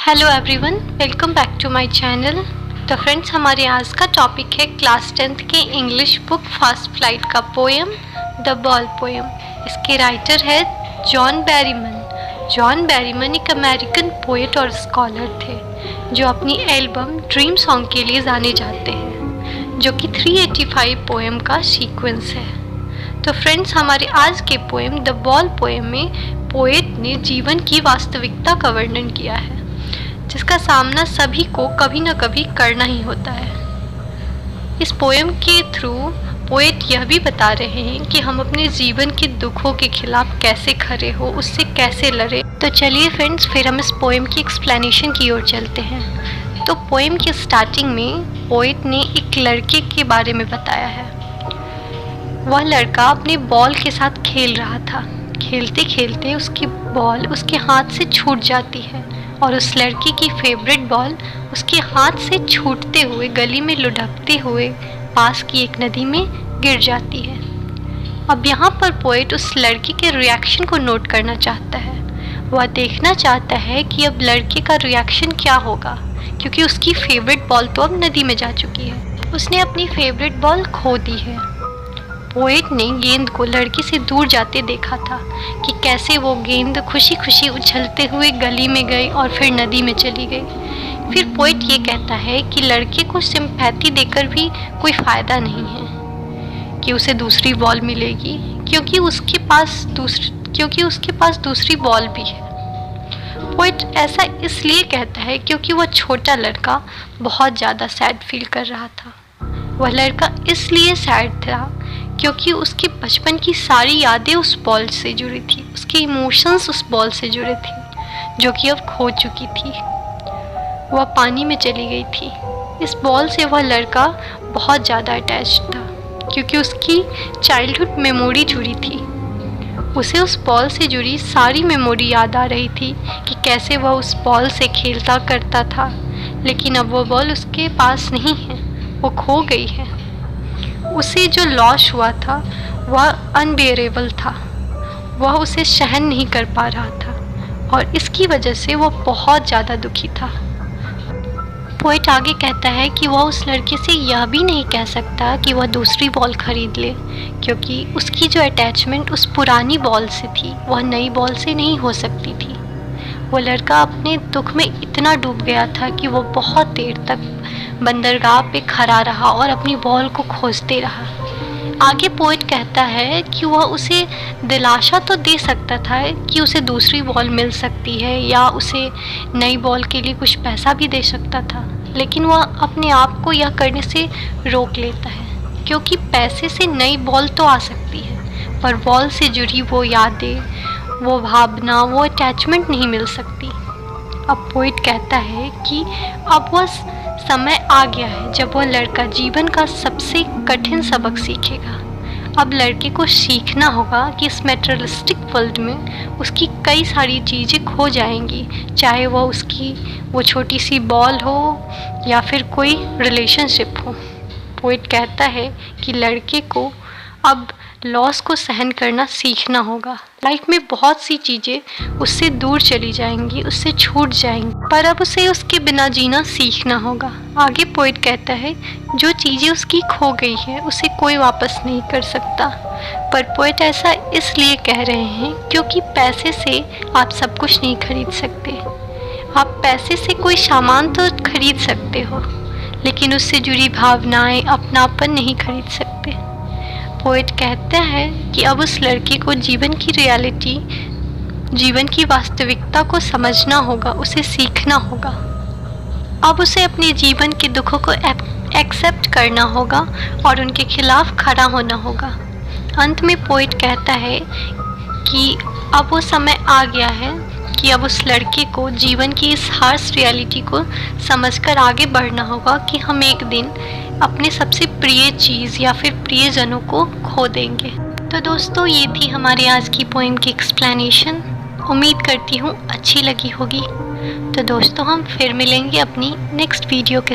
Hello everyone, welcome back to my channel. तो friends, हमारे आज का टॉपिक है क्लास 10th के इंग्लिश बुक फास्ट फ्लाइट का पोएम द बॉल पोएम। इसके राइटर है जॉन बैरीमन। जॉन बैरीमन एक अमेरिकन पोएट और स्कॉलर थे जो अपनी एल्बम ड्रीम सॉन्ग के लिए जाने जाते हैं, जो कि 385 पोएम का सीक्वेंस है। तो फ्रेंड्स, हमारे आज के पोएम द बॉल पोएम में पोएट ने जीवन की वास्तविकता का वर्णन किया है, जिसका सामना सभी को कभी न कभी करना ही होता है। इस पोएम के थ्रू पोएट यह भी बता रहे हैं कि हम अपने जीवन के दुखों के खिलाफ कैसे खड़े हो, उससे कैसे लड़े। तो चलिए फ्रेंड्स, फिर हम इस पोएम की एक्सप्लेनेशन की ओर चलते हैं। तो पोएम के स्टार्टिंग में पोएट ने एक लड़के के बारे में बताया है। वह लड़का अपने बॉल के साथ खेल रहा था। खेलते खेलते उसकी बॉल उसके हाथ से छूट जाती है और उस लड़के की फेवरेट बॉल उसके हाथ से छूटते हुए गली में लुढ़कते हुए पास की एक नदी में गिर जाती है। अब यहाँ पर पोएट उस लड़के के रिएक्शन को नोट करना चाहता है। वह देखना चाहता है कि अब लड़के का रिएक्शन क्या होगा, क्योंकि उसकी फेवरेट बॉल तो अब नदी में जा चुकी है। उसने अपनी फेवरेट बॉल खो दी है। पोएट ने गेंद को लड़के से दूर जाते देखा था कि कैसे वो गेंद खुशी खुशी उछलते हुए गली में गई और फिर नदी में चली गई। फिर पोएट ये कहता है कि लड़के को सिंपैथी देकर भी कोई फ़ायदा नहीं है कि उसे दूसरी बॉल मिलेगी, क्योंकि उसके पास दूसरी बॉल भी है। पोएट ऐसा इसलिए कहता है क्योंकि वह छोटा लड़का बहुत ज़्यादा सैड फील कर रहा था। वह लड़का इसलिए सैड था क्योंकि उसके बचपन की सारी यादें उस बॉल से जुड़ी थी, उसके इमोशंस उस बॉल से जुड़े थे, जो कि अब खो चुकी थी। वह पानी में चली गई थी। इस बॉल से वह लड़का बहुत ज़्यादा अटैच्ड था, क्योंकि उसकी चाइल्डहुड मेमोरी जुड़ी थी। उसे उस बॉल से जुड़ी सारी मेमोरी याद आ रही थी कि कैसे वह उस बॉल से खेलता करता था, लेकिन अब वो बॉल उसके पास नहीं है, वो खो गई है। उसे जो लॉस हुआ था वह अनबेरेबल था। वह उसे सहन नहीं कर पा रहा था और इसकी वजह से वह बहुत ज़्यादा दुखी था। पोएट आगे कहता है कि वह उस लड़के से यह भी नहीं कह सकता कि वह दूसरी बॉल खरीद ले, क्योंकि उसकी जो अटैचमेंट उस पुरानी बॉल से थी वह नई बॉल से नहीं हो सकती थी। वो लड़का अपने दुख में इतना डूब गया था कि वो बहुत देर तक बंदरगाह पे खड़ा रहा और अपनी बॉल को खोजते रहा। आगे पोएट कहता है कि वह उसे दिलासा तो दे सकता था कि उसे दूसरी बॉल मिल सकती है या उसे नई बॉल के लिए कुछ पैसा भी दे सकता था, लेकिन वह अपने आप को यह करने से रोक लेता है, क्योंकि पैसे से नई बॉल तो आ सकती है पर बॉल से जुड़ी वो यादें, वो भावना, वो अटैचमेंट नहीं मिल सकती। अब पोएट कहता है कि अब वह समय आ गया है जब वह लड़का जीवन का सबसे कठिन सबक सीखेगा। अब लड़के को सीखना होगा कि इस मेटेरियलिस्टिक वर्ल्ड में उसकी कई सारी चीज़ें खो जाएंगी, चाहे वह उसकी वो छोटी सी बॉल हो या फिर कोई रिलेशनशिप हो। पोएट कहता है कि लड़के को अब लॉस को सहन करना सीखना होगा। लाइफ में बहुत सी चीज़ें उससे दूर चली जाएंगी, उससे छूट जाएंगी, पर अब उसे उसके बिना जीना सीखना होगा। आगे पोएट कहता है जो चीज़ें उसकी खो गई है उसे कोई वापस नहीं कर सकता, पर पोएट ऐसा इसलिए कह रहे हैं क्योंकि पैसे से आप सब कुछ नहीं खरीद सकते। आप पैसे से कोई सामान तो खरीद सकते हो, लेकिन उससे जुड़ी भावनाएं, अपनापन नहीं खरीद सकते। पोएट कहता है कि अब उस लड़के को जीवन की रियलिटी, जीवन की वास्तविकता को समझना होगा, उसे सीखना होगा। अब उसे अपने जीवन के दुखों को एक्सेप्ट करना होगा और उनके खिलाफ खड़ा होना होगा। अंत में पोएट कहता है कि अब वो समय आ गया है कि अब उस लड़के को जीवन की इस हार्श रियलिटी को समझकर आगे बढ़ना होगा कि हम एक दिन अपने सबसे प्रिय चीज़ या फिर प्रियजनों को खो देंगे। तो दोस्तों, ये थी हमारे आज की पोएम की एक्सप्लेनेशन। उम्मीद करती हूँ अच्छी लगी होगी। तो दोस्तों, हम फिर मिलेंगे अपनी नेक्स्ट वीडियो के साथ।